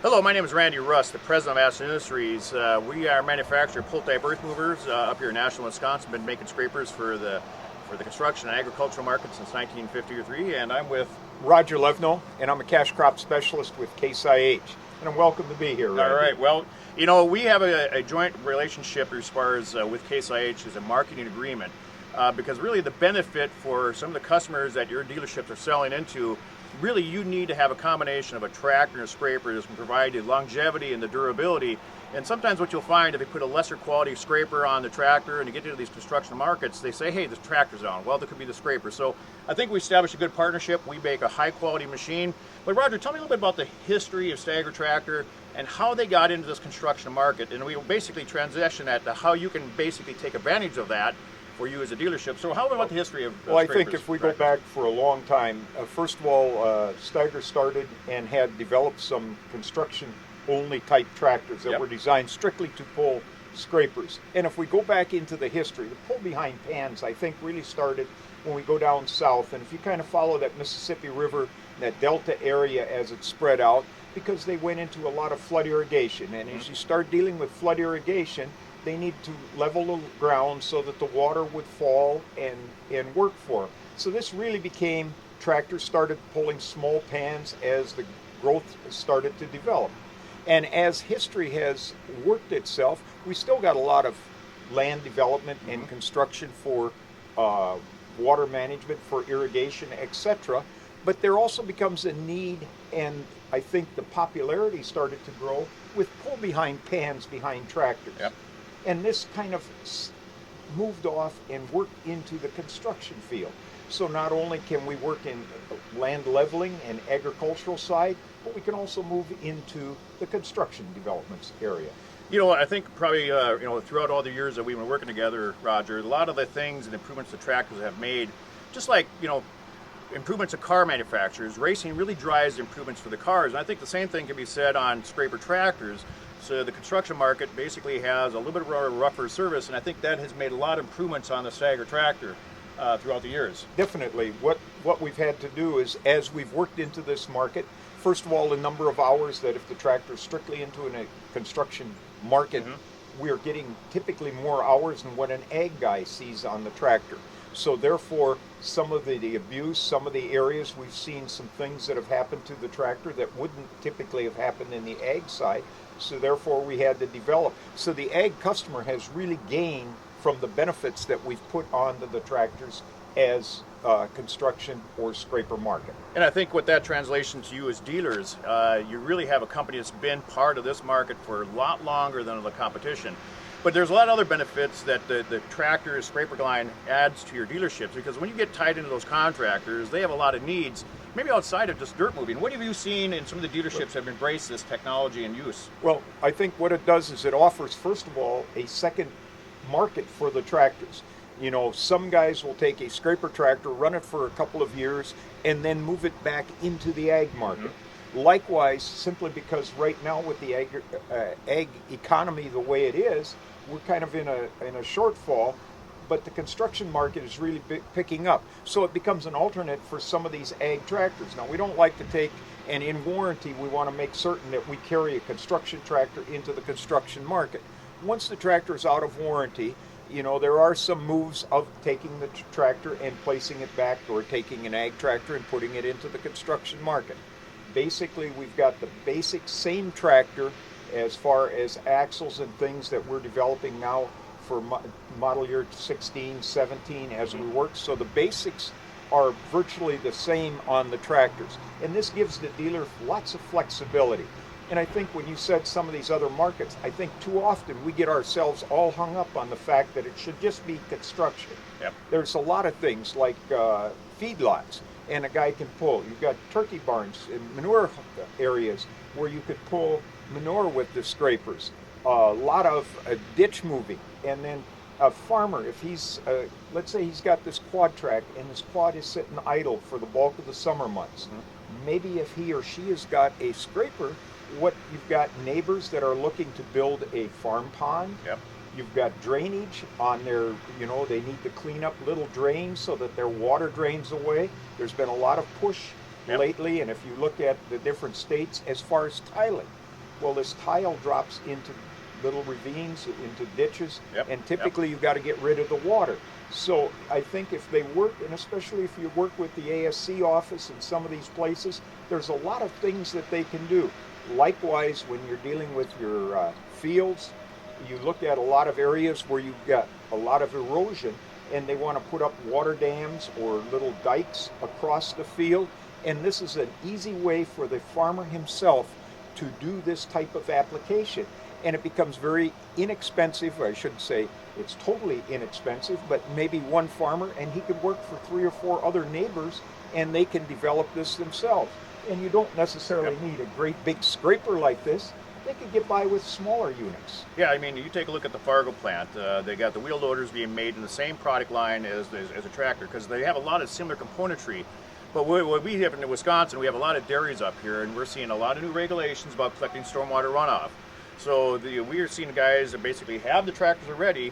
Hello, my name is Randy Russ, the president of Ashland Industries. We are a manufacturer of pull-type earth movers up here in Ashland, Wisconsin. Been making scrapers for the construction and agricultural market since 1953, and I'm with. Roger Levno, and I'm a cash crop specialist with Case IH, and I'm welcome to be here, Randy. All right. Well, we have a joint relationship as far as with Case IH as a marketing agreement, because really the benefit for some of the customers that your dealerships are selling into. Really, you need to have a combination of a tractor and a scraper that can provide the longevity and the durability. And sometimes what you'll find, if you put a lesser quality scraper on the tractor and you get into these construction markets, they say, hey, the tractor's on. Well, there could be the scraper. So I think we established a good partnership. We make a high quality machine. But Roger, tell me a little bit about the history of Stagger Tractor and how they got into this construction market. And we will basically transition that to how you can basically take advantage of that for you as a dealership. So how about the history of Well, I think if we go back for a long time, first of all, Steiger started and had developed some construction-only type tractors that were designed strictly to pull scrapers. And if we go back into the history, the pull-behind pans, I think, really started when we go down south. And if you kind of follow that Mississippi River, that delta area as it spread out, because they went into a lot of flood irrigation. And as you start dealing with flood irrigation, they need to level the ground so that the water would fall and work for them. So this really became, tractors started pulling small pans as the growth started to develop. And as history has worked itself, we still got a lot of land development and construction for water management, for irrigation, etc. But there also becomes a need, and I think the popularity started to grow with pull-behind pans behind tractors. Yep. And this kind of moved off and worked into the construction field. So not only can we work in land leveling and agricultural side, but we can also move into the construction developments area. I think probably, throughout all the years that we've been working together, Roger, a lot of the things and improvements the tractors have made, just like, improvements of car manufacturers, racing really drives improvements for the cars. And I think the same thing can be said on scraper tractors. So the construction market basically has a little bit of a rougher service, and I think that has made a lot of improvements on the Stagger tractor throughout the years. Definitely. What we've had to do is, as we've worked into this market, first of all, the number of hours that if the tractor is strictly into a construction market, we're getting typically more hours than what an ag guy sees on the tractor. So therefore, some of the abuse, some of the areas, we've seen some things that have happened to the tractor that wouldn't typically have happened in the ag side. So therefore, we had to develop. So the ag customer has really gained from the benefits that we've put onto the tractors as construction or scraper market. And I think with that translation to you as dealers, you really have a company that's been part of this market for a lot longer than the competition. But there's a lot of other benefits that the tractor scraper line adds to your dealerships, because when you get tied into those contractors, they have a lot of needs, maybe outside of just dirt moving. What have you seen in some of the dealerships that have embraced this technology and use? Well, I think what it does is it offers, first of all, a second market for the tractors. Some guys will take a scraper tractor, run it for a couple of years, and then move it back into the ag market. Likewise, simply because right now with the ag economy the way it is, we're kind of in a shortfall, but the construction market is really picking up. So it becomes an alternate for some of these ag tractors. Now, we don't like to take, and in warranty, we want to make certain that we carry a construction tractor into the construction market. Once the tractor is out of warranty, there are some moves of taking the tractor and placing it back, or taking an ag tractor and putting it into the construction market. Basically, we've got the basic same tractor as far as axles and things that we're developing now for model year 16, 17 as we work. So the basics are virtually the same on the tractors. And this gives the dealer lots of flexibility. And I think when you said some of these other markets, I think too often we get ourselves all hung up on the fact that it should just be construction. Yep. There's a lot of things like feedlots, and a guy can pull. You've got turkey barns and manure areas where you could pull manure with the scrapers. A lot of ditch moving. And then a farmer, if he's, let's say he's got this quad track and this quad is sitting idle for the bulk of the summer months. Maybe if he or she has got a scraper, you've got neighbors that are looking to build a farm pond. Yep. You've got drainage on their, they need to clean up little drains so that their water drains away. There's been a lot of push lately, and if you look at the different states as far as tiling, Well, this tile drops into little ravines, into ditches, Yep, and yep. typically you've got to get rid of the water. So I think if they work, and especially if you work with the ASC office in some of these places, there's a lot of things that they can do. Likewise, when you're dealing with your fields, you look at a lot of areas where you've got a lot of erosion, and they want to put up water dams or little dikes across the field. And this is an easy way for the farmer himself to do this type of application. And it becomes very inexpensive. I shouldn't say it's totally inexpensive, but maybe one farmer, and he could work for 3 or 4 other neighbors, and they can develop this themselves. And you don't necessarily need a great big scraper like this. They could get by with smaller units. Yeah, I mean, you take a look at the Fargo plant. They got the wheel loaders being made in the same product line as a tractor, because they have a lot of similar componentry. But what we have in Wisconsin, we have a lot of dairies up here, and we're seeing a lot of new regulations about collecting stormwater runoff. So we are seeing guys that basically have the tractors already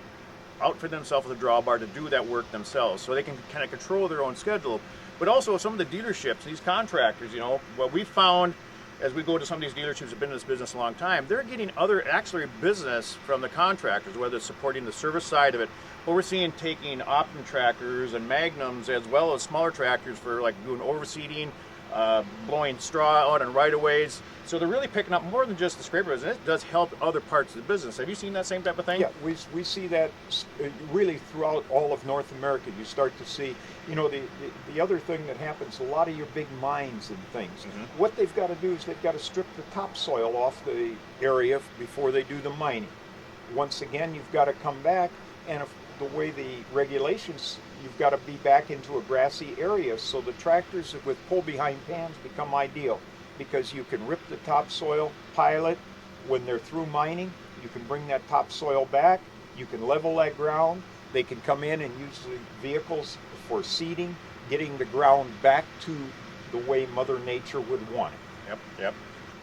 out for themselves with a drawbar to do that work themselves, so they can kind of control their own schedule. But also some of the dealerships, these contractors, you know, what we found as we go to some of these dealerships that have been in this business a long time, they're getting other actually business from the contractors, whether it's supporting the service side of it. But we're seeing taking Optum tractors and Magnums as well as smaller tractors for like doing overseeding, blowing straw out on right-of-ways. So they're really picking up more than just the scraper business. It does help other parts of the business. Have you seen that same type of thing? Yeah, we see that really throughout all of North America. You start to see, you know, the other thing that happens, a lot of your big mines and things, what they've got to do is they've got to strip the topsoil off the area before they do the mining. Once again, you've got to come back, and if the way the regulations, you've got to be back into a grassy area, so the tractors with pull behind pans become ideal, because you can rip the topsoil, pile it. When they're through mining, you can bring that topsoil back, you can level that ground, they can come in and use the vehicles for seeding, getting the ground back to the way Mother Nature would want it. Yep.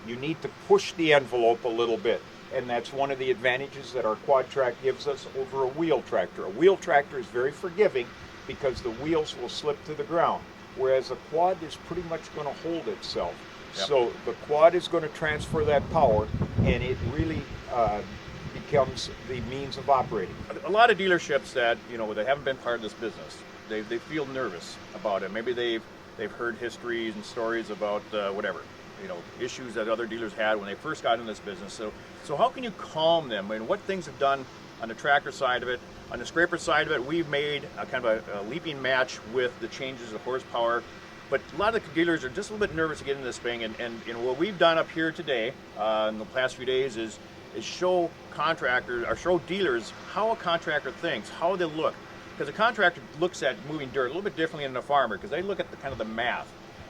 You need to push the envelope a little bit, and that's one of the advantages that our quad track gives us over a wheel tractor. A wheel tractor is very forgiving because the wheels will slip to the ground, whereas a quad is pretty much going to hold itself. Yep. So the quad is going to transfer that power, and it really becomes the means of operating. A lot of dealerships that, you know, they haven't been part of this business, they feel nervous about it. Maybe they've heard histories and stories about whatever, you know, issues that other dealers had when they first got in this business. So how can you calm them? I mean, what things have done on the tractor side of it? On the scraper side of it, we've made a kind of a leaping match with the changes of horsepower. But a lot of the dealers are just a little bit nervous to get into this thing. And you know, what we've done up here today in the past few days is show contractors or show dealers how a contractor thinks, how they look. Because a contractor looks at moving dirt a little bit differently than a farmer, because they look at the kind of the math.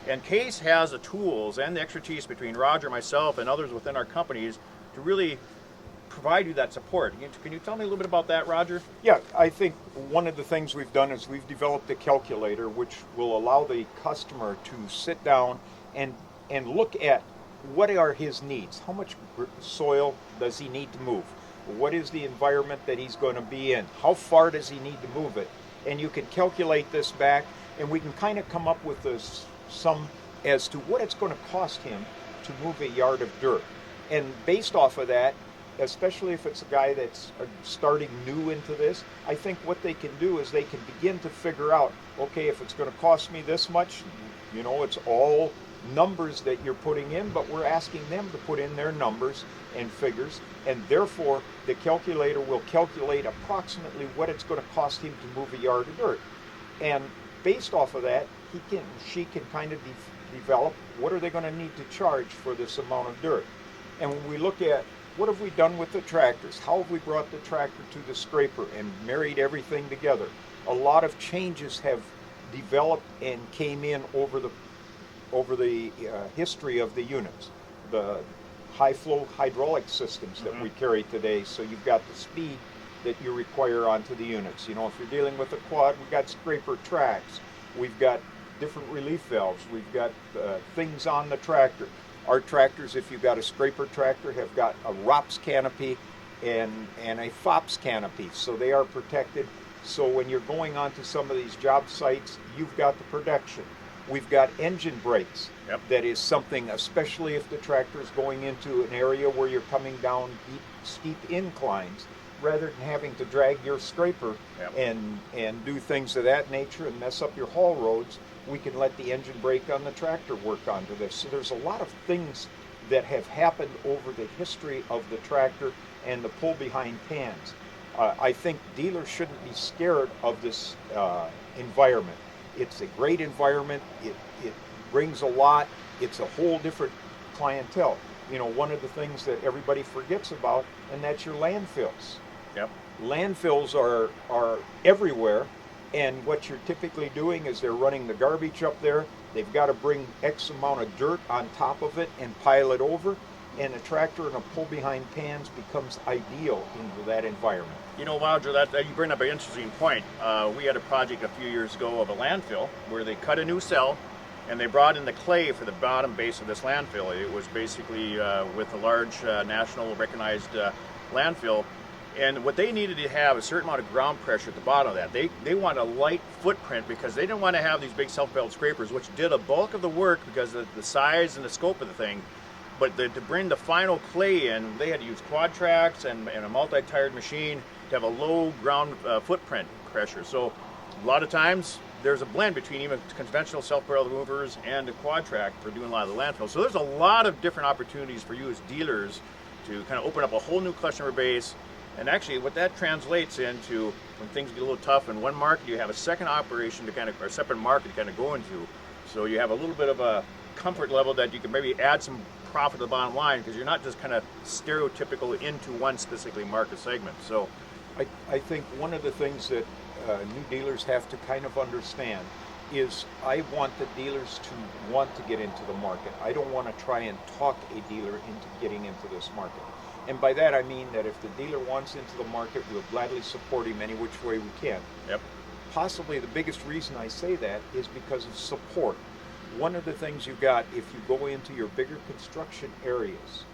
And Case has the tools and the expertise between Roger, myself, and others within our companies to really provide you that support. Can you tell me a little bit about that, Roger? Yeah, I think one of the things we've done is we've developed a calculator which will allow the customer to sit down and look at what are his needs. How much soil does he need to move? What is the environment that he's going to be in? How far does he need to move it? And you can calculate this back, and we can kind of come up with this sum as to what it's going to cost him to move a yard of dirt. And based off of that, especially if it's a guy that's starting new into this, I think what they can do is they can begin to figure out, okay, if it's going to cost me this much, you know, it's all numbers that you're putting in, but we're asking them to put in their numbers and figures, and therefore the calculator will calculate approximately what it's going to cost him to move a yard of dirt. And based off of that, she can kind of develop what are they going to need to charge for this amount of dirt. And when we look at what have we done with the tractors, how have we brought the tractor to the scraper and married everything together, a lot of changes have developed and came in over the history of the units. The high flow hydraulic systems that we carry today, so you've got the speed that you require onto the units. You know, if you're dealing with a quad, we've got scraper tracks, we've got different relief valves, we've got things on the tractor. Our tractors, if you've got a scraper tractor, have got a ROPS canopy and a FOPS canopy, so they are protected. So when you're going onto some of these job sites, you've got the protection. We've got engine brakes. Yep. That is something, especially if the tractor is going into an area where you're coming down steep inclines, rather than having to drag your scraper Yep. and do things of that nature and mess up your haul roads. We can let the engine brake on the tractor work onto this. So there's a lot of things that have happened over the history of the tractor and the pull behind pans. I think dealers shouldn't be scared of this environment. It's a great environment. It brings a lot. It's a whole different clientele. You know, one of the things that everybody forgets about, and that's your landfills. Yep. Landfills are everywhere, and what you're typically doing is they're running the garbage up there. They've got to bring X amount of dirt on top of it and pile it over, and a tractor and a pull behind pans becomes ideal into that environment. You know, Roger, that you bring up an interesting point. We had a project a few years ago of a landfill where they cut a new cell and they brought in the clay for the bottom base of this landfill. It was basically with a large national recognized landfill. And what they needed to have a certain amount of ground pressure at the bottom of that. They want a light footprint because they didn't want to have these big self-propelled scrapers, which did a bulk of the work because of the size and the scope of the thing. But to bring the final clay in, they had to use quad tracks and a multi-tired machine to have a low ground footprint pressure. So a lot of times there's a blend between even conventional self-propelled movers and the quad track for doing a lot of the landfill. So there's a lot of different opportunities for you as dealers to kind of open up a whole new customer base. And actually what that translates into, when things get a little tough in one market, you have a second operation to kind of, or a separate market to kind of go into. So you have a little bit of a comfort level that you can maybe add some profit to the bottom line because you're not just kind of stereotypical into one specifically market segment. So I think one of the things that new dealers have to kind of understand is I want the dealers to want to get into the market. I don't want to try and talk a dealer into getting into this market. And by that I mean that if the dealer wants into the market, we'll gladly support him any which way we can. Yep. Possibly the biggest reason I say that is because of support. One of the things you got, if you go into your bigger construction areas,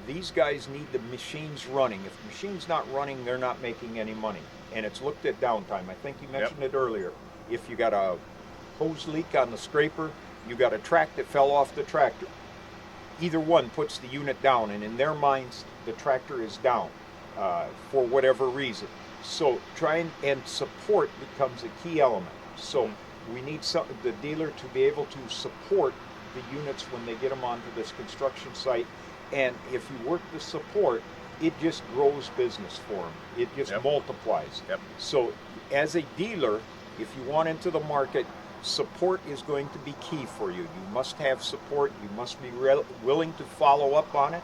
these guys need the machines running. If the machine's not running, they're not making any money. And it's looked at downtime. I think you mentioned it earlier. If you got a hose leak on the scraper, you got a track that fell off the tractor. Either one puts the unit down, and in their minds, the tractor is down for whatever reason. So trying and support becomes a key element. So we need the dealer to be able to support the units when they get them onto this construction site. And if you work the support, it just grows business for them. It just multiplies. Yep. So as a dealer, if you want into the market, support is going to be key for you. You must have support. You must be willing to follow up on it.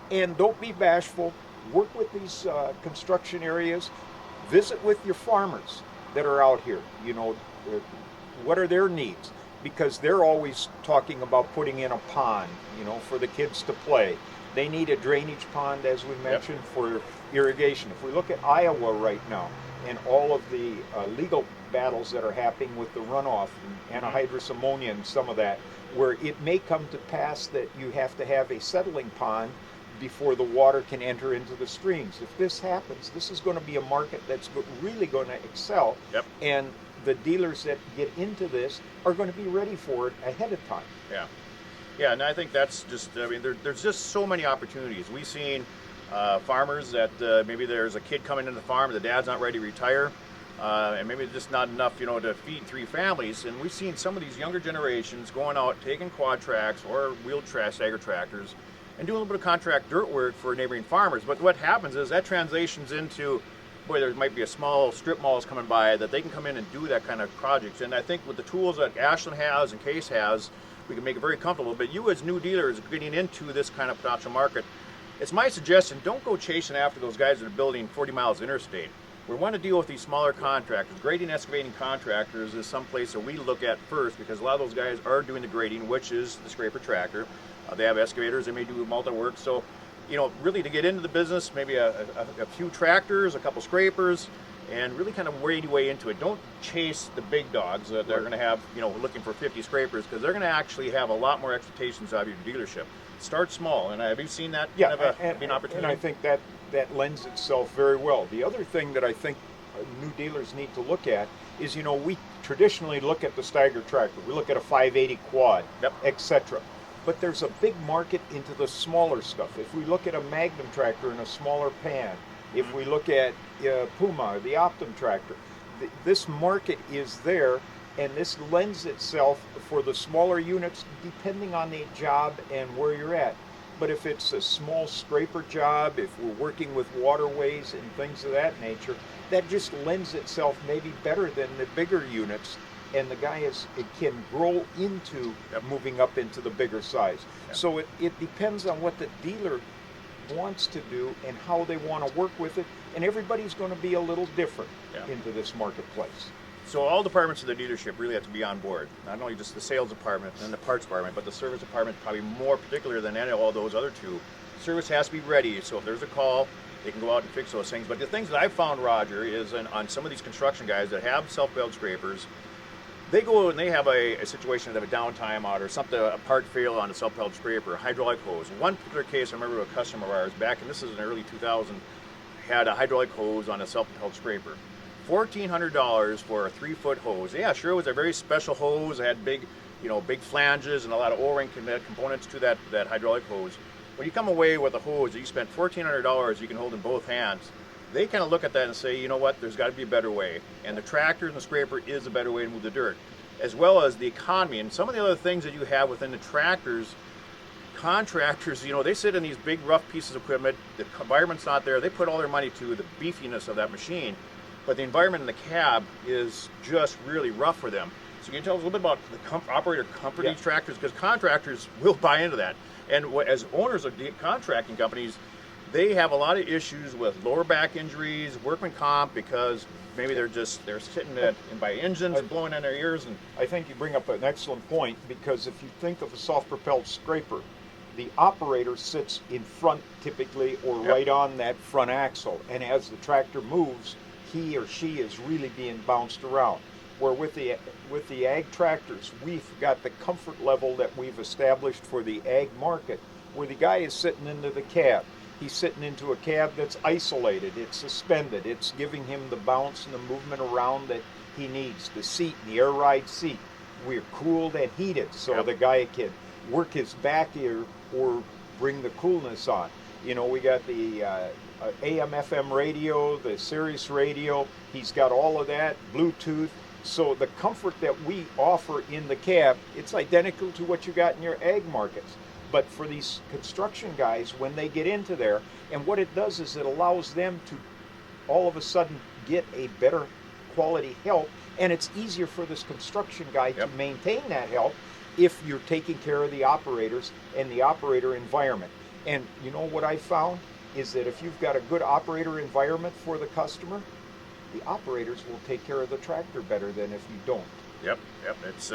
And don't be bashful. Work with these construction areas. Visit with your farmers that are out here. You know, what are their needs? Because they're always talking about putting in a pond, you know, for the kids to play. They need a drainage pond, as we mentioned, for irrigation. If we look at Iowa right now and all of the legal battles that are happening with the runoff and anhydrous ammonia and some of that, where it may come to pass that you have to have a settling pond before the water can enter into the streams. If this happens, this is going to be a market that's really going to excel. Yep. And the dealers that get into this are going to be ready for it ahead of time. Yeah. Yeah, and I think that's just, I mean, there's just so many opportunities. We've seen farmers that maybe there's a kid coming into the farm, the dad's not ready to retire, and maybe there's just not enough, you know, to feed 3 families. And we've seen some of these younger generations going out, taking quad tracks or wheeled stagger tractors and doing a little bit of contract dirt work for neighboring farmers. But what happens is that translations into, boy, there might be a small strip malls coming by that they can come in and do that kind of projects. And I think with the tools that Ashland has and Case has, we can make it very comfortable. But you as new dealers getting into this kind of potential market, it's my suggestion, don't go chasing after those guys that are building 40 miles of interstate. We want to deal with these smaller contractors. Grading excavating contractors is some place that we look at first because a lot of those guys are doing the grading, which is the scraper tractor. They have excavators, they may do multi-work. So, you know, really to get into the business, maybe a few tractors, a couple scrapers, and really kind of wade your way into it. Don't chase the big dogs that they're going to have, you know, looking for 50 scrapers, because they're going to actually have a lot more expectations out of your dealership. Start small, and have you seen that kind of an opportunity? And I think that lends itself very well. The other thing that I think new dealers need to look at is, we traditionally look at the Steiger tractor, we look at a 580 quad, Yep. etc. But there's a big market into the smaller stuff. If we look at a Magnum tractor in a smaller pan, if we look at Puma, the Optum tractor, this market is there, and this lends itself for the smaller units depending on the job and where you're at. But if it's a small scraper job, if we're working with waterways and things of that nature, that just lends itself maybe better than the bigger units, and the guy it can grow into moving up into the bigger size. Yep. So it depends on what the dealer wants to do and how they want to work with it, and everybody's going to be a little different into this marketplace. So all departments of the dealership really have to be on board. Not only just the sales department and the parts department, but the service department probably more particular than any of all those other two. Service has to be ready, so if there's a call, they can go out and fix those things. But the things that I've found, Roger, is on some of these construction guys that have self-built scrapers, they go and they have a situation of a downtime out or something, a part fail on a self-built scraper, a hydraulic hose. One particular case, I remember a customer of ours back, and this is in early 2000, had a hydraulic hose on a self-propelled scraper. $1,400 for a 3-foot hose. Yeah, sure, it was a very special hose. It had big flanges and a lot of O-ring components to that hydraulic hose. When you come away with a hose that you spent $1,400 you can hold in both hands, they kind of look at that and say, you know what, there's got to be a better way. And the tractor and the scraper is a better way to move the dirt, as well as the economy. And some of the other things that you have within the tractors, contractors, they sit in these big rough pieces of equipment, the environment's not there, they put all their money to the beefiness of that machine, but the environment in the cab is just really rough for them. So can you tell us a little bit about the operator comfort of these tractors? Because contractors will buy into that. And as owners of contracting companies, they have a lot of issues with lower back injuries, workman comp, because maybe they're sitting by engines and blowing in their ears. And I think you bring up an excellent point, because if you think of a soft-propelled scraper, the operator sits in front typically, or right on that front axle, and as the tractor moves, he or she is really being bounced around. Where with the ag tractors, we've got the comfort level that we've established for the ag market, where the guy is sitting into the cab. He's sitting into a cab that's isolated, it's suspended, it's giving him the bounce and the movement around that he needs. The seat, the air ride seat, we're cooled and heated, so the guy can work his back ear or bring the coolness on. We got the AM FM radio, the Sirius radio, he's got all of that, Bluetooth. So the comfort that we offer in the cab, it's identical to what you got in your ag markets. But for these construction guys, when they get into there, and what it does is it allows them to all of a sudden get a better quality help, and it's easier for this construction guy to maintain that help if you're taking care of the operators and the operator environment. And what I found is that if you've got a good operator environment for the customer, the operators will take care of the tractor better than if you don't. Yep. It's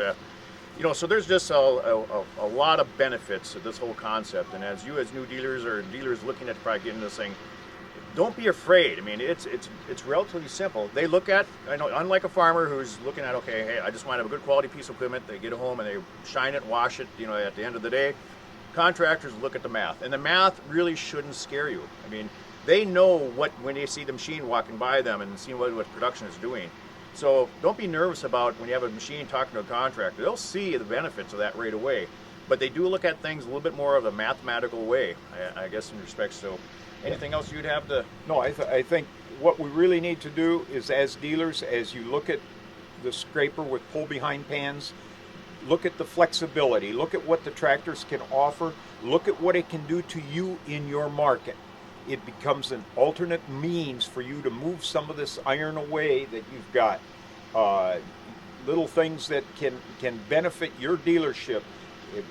so there's just a lot of benefits to this whole concept. And as new dealers or dealers looking at probably getting this thing, don't be afraid. I mean, it's relatively simple. They look at, unlike a farmer who's looking at, okay, hey, I just want to have a good quality piece of equipment. They get it home and they shine it, wash it, at the end of the day. Contractors look at the math, and the math really shouldn't scare you. I mean, they know when they see the machine walking by them and seeing what production is doing. So don't be nervous about when you have a machine talking to a contractor. They'll see the benefits of that right away. But they do look at things a little bit more of a mathematical way, I guess, in respect. So anything else you'd have to? No, I think what we really need to do is, as dealers, as you look at the scraper with pull-behind pans, look at the flexibility, look at what the tractors can offer, look at what it can do to you in your market. It becomes an alternate means for you to move some of this iron away that you've got. Little things that can benefit your dealership.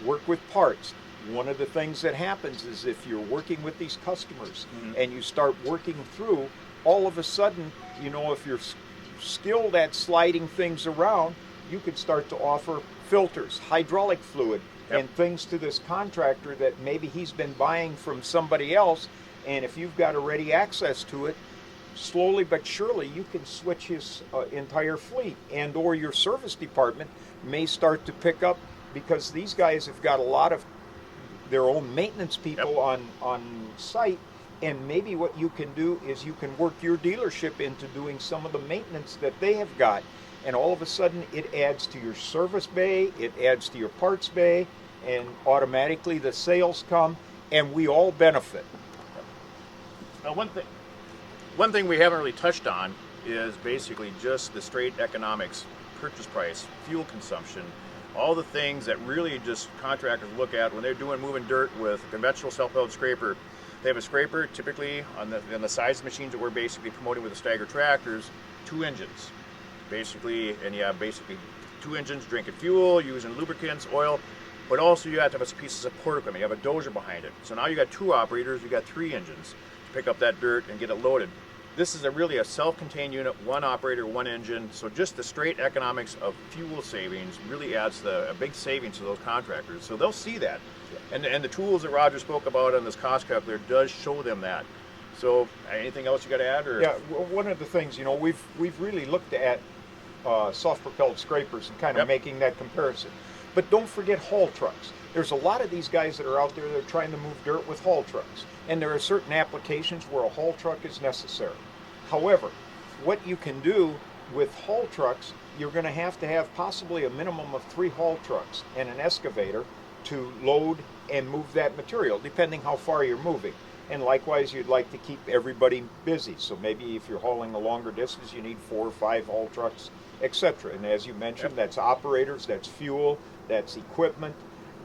Work with parts. One of the things that happens is if you're working with these customers and you start working through, all of a sudden, if you're skilled at sliding things around, you could start to offer filters, hydraulic fluid, and things to this contractor that maybe he's been buying from somebody else. And if you've got a ready access to it, slowly but surely you can switch his entire fleet, and or your service department may start to pick up, because these guys have got a lot of their own maintenance people on site, And maybe what you can do is you can work your dealership into doing some of the maintenance that they have got. And all of a sudden it adds to your service bay, it adds to your parts bay, and automatically the sales come, and we all benefit. Now, one thing we haven't really touched on is basically just the straight economics, purchase price, fuel consumption, all the things that really just contractors look at when they're moving dirt with a conventional self-propelled scraper. They have a scraper typically on the size machines that we're basically promoting with the stagger tractors, 2 engines. Basically, and you have basically 2 engines drinking fuel, using lubricants, oil, but also you have to have a piece of support equipment. You have a dozer behind it. So now you got 2 operators, you got 3 engines to pick up that dirt and get it loaded. This is really a self-contained unit, 1 operator, 1 engine. So just the straight economics of fuel savings really adds a big savings to those contractors. So they'll see that. And the tools that Roger spoke about on this cost calculator does show them that. So anything else you got to add? Or? Yeah, one of the things, we've really looked at soft-propelled scrapers and kind of making that comparison. But don't forget haul trucks. There's a lot of these guys that are out there that are trying to move dirt with haul trucks. And there are certain applications where a haul truck is necessary. However, what you can do with haul trucks, you're going to have possibly a minimum of 3 haul trucks and an excavator to load and move that material, depending how far you're moving. And likewise, you'd like to keep everybody busy. So maybe if you're hauling a longer distance, you need 4 or 5 haul trucks, etc. And as you mentioned, that's operators, that's fuel, that's equipment.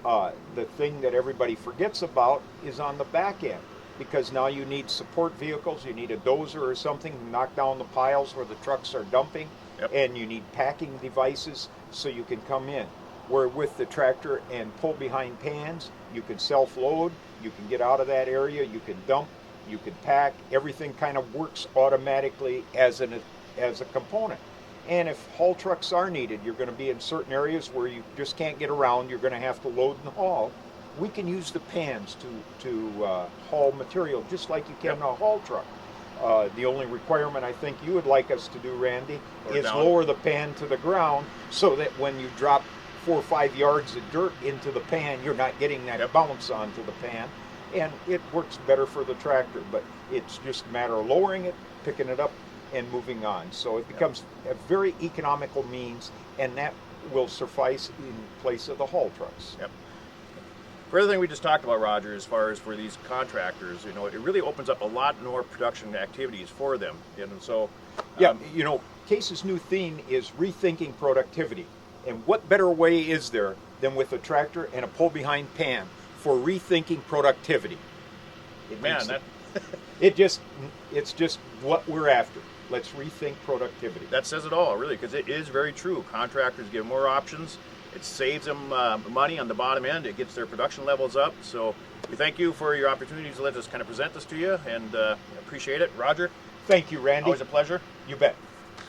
The thing that everybody forgets about is on the back end, because now you need support vehicles, you need a dozer or something to knock down the piles where the trucks are dumping, and you need packing devices so you can come in. Where with the tractor and pull behind pans, you can self-load, you can get out of that area, you can dump, you can pack, everything kind of works automatically as a component. And if haul trucks are needed, you're going to be in certain areas where you just can't get around, you're going to have to load and haul. We can use the pans to haul material just like you can in a haul truck. The only requirement I think you would like us to do, Randy, is lower the pan to the ground so that when you drop 4 or 5 yards of dirt into the pan, you're not getting that bounce onto the pan, and it works better for the tractor. But it's just a matter of lowering it, picking it up, and moving on. So it becomes a very economical means, and that will suffice in place of the haul trucks. For everything we just talked about, Roger, as far as for these contractors, it really opens up a lot more production activities for them. And so, Case's new theme is rethinking productivity. And what better way is there than with a tractor and a pull-behind pan for rethinking productivity? It's just what we're after. Let's rethink productivity. That says it all, really, because it is very true. Contractors give more options. It saves them money on the bottom end. It gets their production levels up. So we thank you for your opportunity to let us kind of present this to you, and appreciate it. Roger? Thank you, Randy. Always a pleasure. You bet.